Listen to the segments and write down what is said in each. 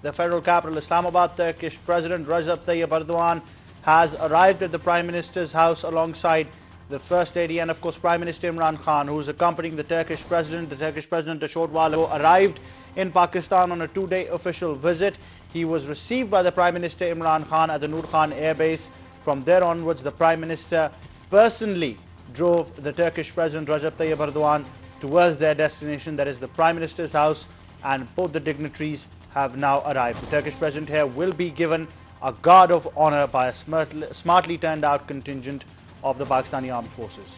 the federal capital Islamabad, Turkish President Recep Tayyip Erdogan has arrived at the Prime Minister's house alongside the First Lady and, of course, Prime Minister Imran Khan, who is accompanying the Turkish President. The Turkish President a short while ago arrived in Pakistan on a two-day official visit. He was received by the Prime Minister Imran Khan at the Noor Khan Air Base. From there onwards, the Prime Minister personally drove the Turkish President Recep Tayyip Erdogan towards their destination, that is the Prime Minister's house, and both the dignitaries have now arrived. The Turkish President here will be given a guard of honor by a smartly turned out contingent of the Pakistani Armed Forces.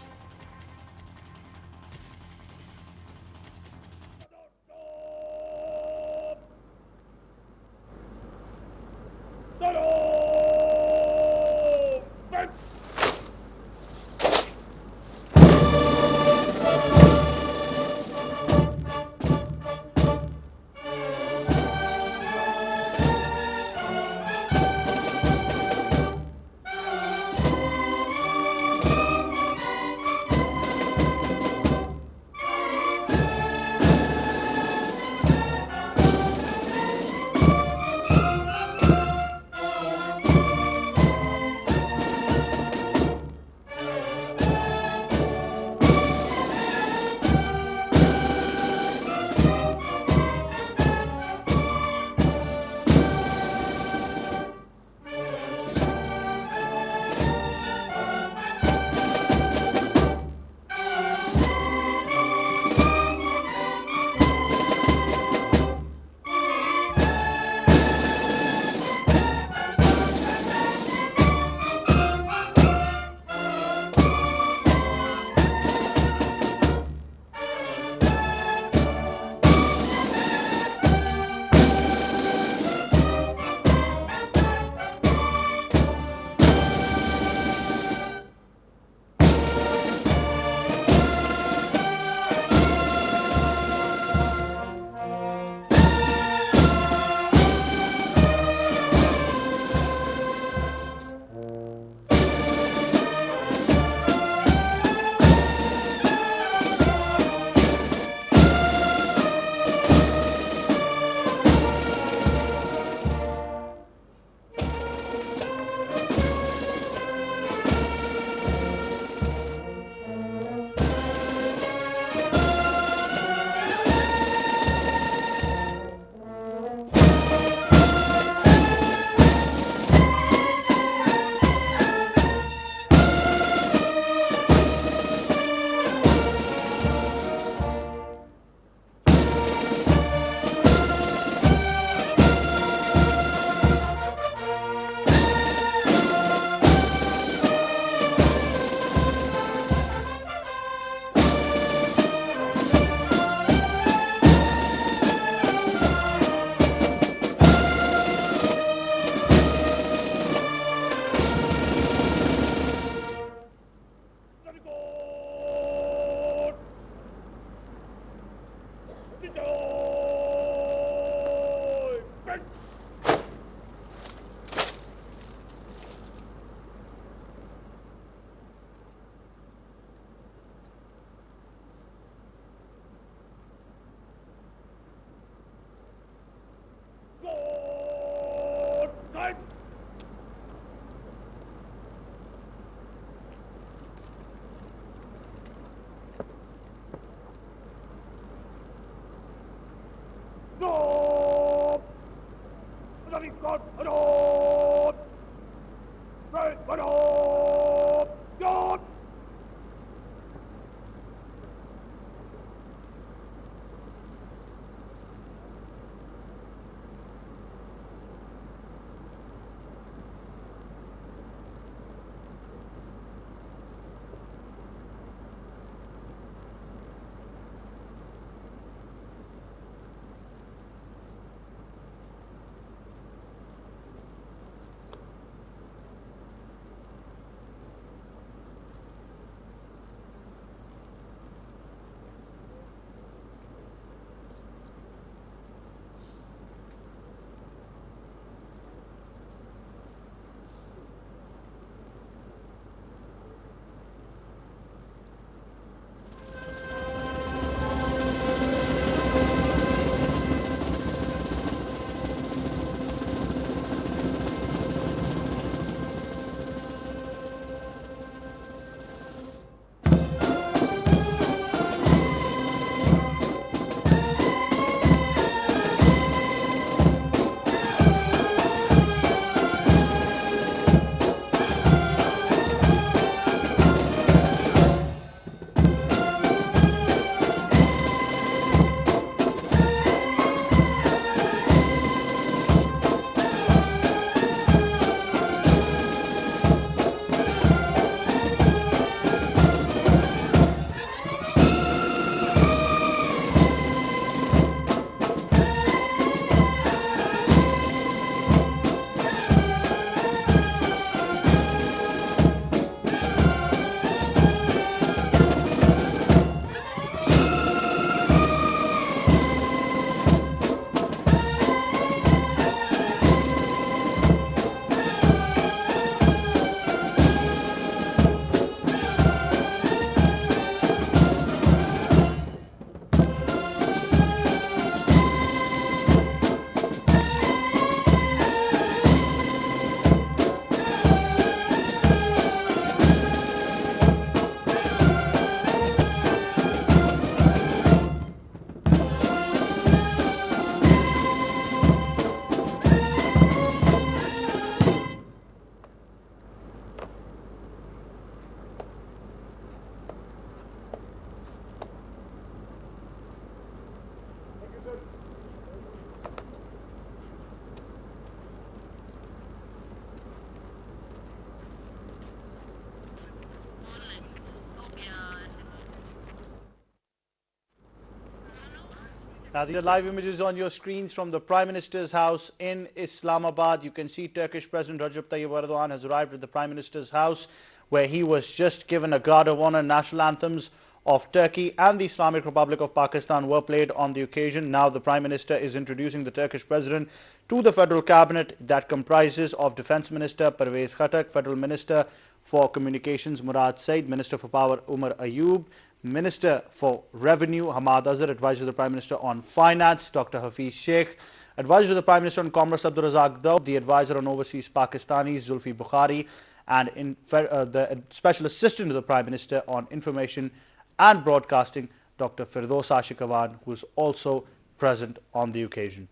These are live images on your screens from the Prime Minister's house in Islamabad. You can see Turkish President Recep Tayyip Erdogan has arrived at the Prime Minister's house, where he was just given a guard of honor. National anthems of Turkey and the Islamic Republic of Pakistan were played on the occasion. Now the Prime Minister is introducing the Turkish President to the Federal Cabinet that comprises of Defence Minister Pervez Khattak, Federal Minister for Communications Murad Said, Minister for Power Umar Ayub, Minister for Revenue Hamad Azhar, Advisor to the Prime Minister on Finance Dr. Hafiz Sheikh, Advisor to the Prime Minister on Commerce Abdul Razak Daud, the Advisor on Overseas Pakistanis Zulfi Bukhari, and the Special Assistant to the Prime Minister on Information and Broadcasting Dr. Firdos Ashikawan, who is also present on the occasion.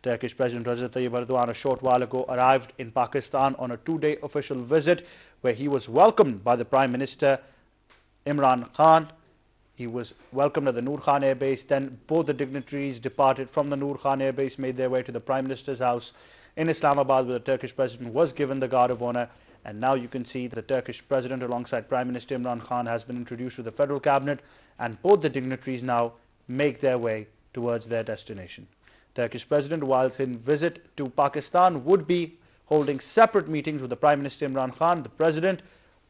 Turkish President Recep Tayyip Erdogan a short while ago arrived in Pakistan on a two-day official visit, where he was welcomed by the Prime Minister Imran Khan. He was welcomed at the Noor Khan Air Base. Then both the dignitaries departed from the Noor Khan Air Base, made their way to the Prime Minister's house in Islamabad, where the Turkish President was given the guard of honor. And now you can see the Turkish President alongside Prime Minister Imran Khan has been introduced to the Federal Cabinet, and both the dignitaries now make their way towards their destination. Turkish President, whilst in visit to Pakistan, would be holding separate meetings with the Prime Minister Imran Khan, the President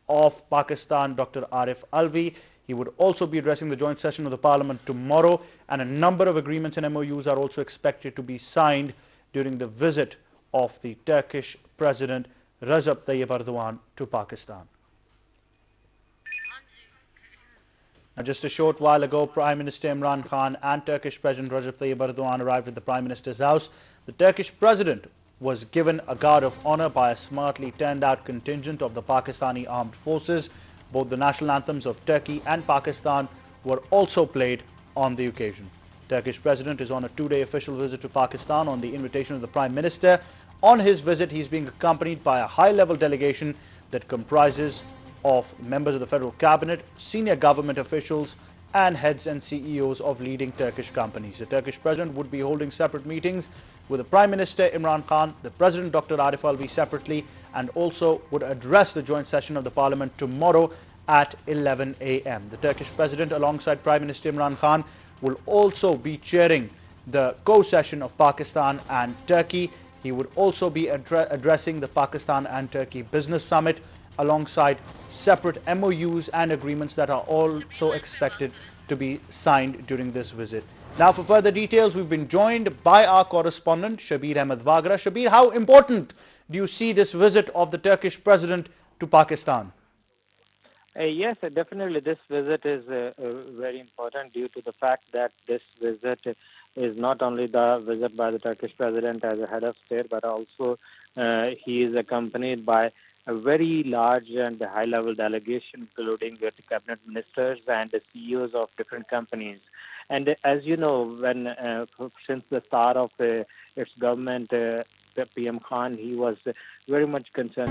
of Pakistan Dr. Arif Alvi. He would also be addressing the joint session of the Parliament tomorrow, and a number of agreements and MOUs are also expected to be signed during the visit of the Turkish President Recep Tayyip Erdogan to Pakistan. Now, just a short while ago, Prime Minister Imran Khan and Turkish President Recep Tayyip Erdogan arrived at the Prime Minister's house. The Turkish President was given a guard of honor by a smartly turned out contingent of the Pakistani armed forces. Both the national anthems of Turkey and Pakistan were also played on the occasion. Turkish President is on a two-day official visit to Pakistan on the invitation of the Prime Minister. On his visit, he is being accompanied by a high-level delegation that comprises of members of the Federal Cabinet, senior government officials, and heads and CEOs of leading Turkish companies. The Turkish President would be holding separate meetings with the Prime Minister Imran Khan, the President Dr. Arif Alvi separately, and also would address the joint session of the Parliament tomorrow at 11 a.m. The Turkish President, alongside Prime Minister Imran Khan, will also be chairing the co-session of Pakistan and Turkey. He would also be addressing the Pakistan and Turkey Business Summit, alongside separate MOUs and agreements that are also expected to be signed during this visit. Now, for further details, we've been joined by our correspondent, Shabir Ahmed Wagra. Shabir, how important do you see this visit of the Turkish President to Pakistan? Yes, definitely this visit is very important due to the fact that this visit is not only the visit by the Turkish President as a head of state, but also he is accompanied by a very large and high-level delegation, including the cabinet ministers and the CEOs of different companies. And as you know, when since the start of its government, PM Khan, he was very much concerned.